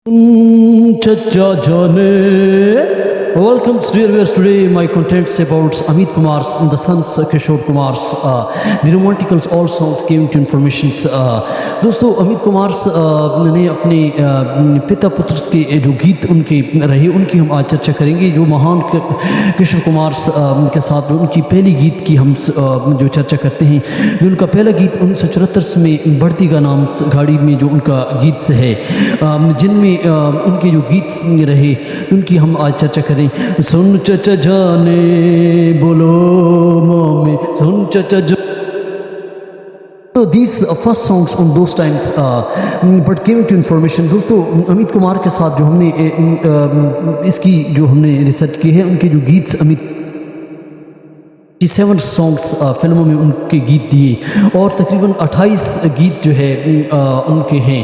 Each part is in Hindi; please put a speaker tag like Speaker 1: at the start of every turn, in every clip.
Speaker 1: Chacha Jane. Welcome dear viewers. Today my contents about Amit Kumar's and the sons Kishore Kumar's the romanticals all songs came to informations. दोस्तों अमित कुमार ने अपने पिता पुत्र के जो गीत उनके रहे उनकी हम आज चर्चा करेंगे। जो महान किशोर कुमार के साथ उनकी पहली गीत की हम जो चर्चा करते हैं, जो उनका पहला गीत 1974 में बढ़ती का नाम गाड़ी में जो उनका गीत से है, जिनमें उनके जो गीत रहे उनकी हम आज चर्चा करें। सुन चचा जाने बोलो मम्मी सुन चचा जाने। So these first songs on those times but came to information। दोस्तों अमित कुमार के साथ जो हमने इसकी जो हमने रिसर्च की है, उनके जो गीत अमित 7 सॉन्ग्स फिल्मों में उनके गीत दिए और तकरीबन 28 गीत जो है उनके हैं,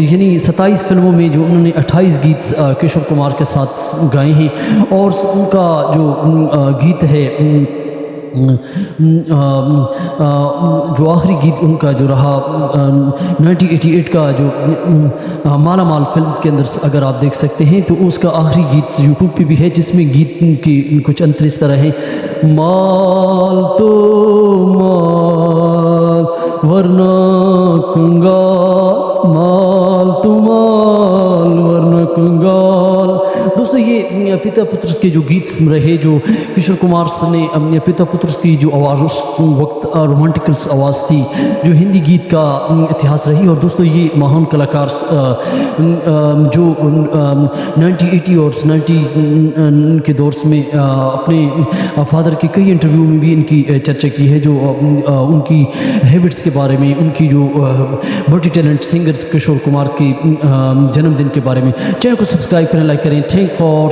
Speaker 1: यानी 27 फिल्मों में जो उन्होंने 28 गीत किशोर कुमार के साथ गाए हैं। और उनका जो गीत है जो आखिरी गीत उनका जो रहा 1988 का जो माला माल फिल्म के अंदर अगर आप देख सकते हैं तो उसका आखिरी गीत यूट्यूब पे भी है, जिसमें गीत के कुछ अंतर इस तरह हैं। माल तो माल वरना कंगाल, माल तो माल वरना कंगाल। दोस्तों ये पिता पुत्र के जो गीत रहे, जो किशोर कुमार ने पिता पुत्र की जो आवाज़ उस वक्त रोमांटिकल्स आवाज़ थी, जो हिंदी गीत का इतिहास रही। और दोस्तों ये महान कलाकार जो 1980 और 90 के दौर में अपने फादर के कई इंटरव्यू में भी इनकी चर्चा की है, जो उनकी हैबिट्स के बारे में, उनकी जो multi talent singers Kishore Kumar के जन्मदिन के बारे में। चैनल को सब्सक्राइब करें, लाइक करें। Thank for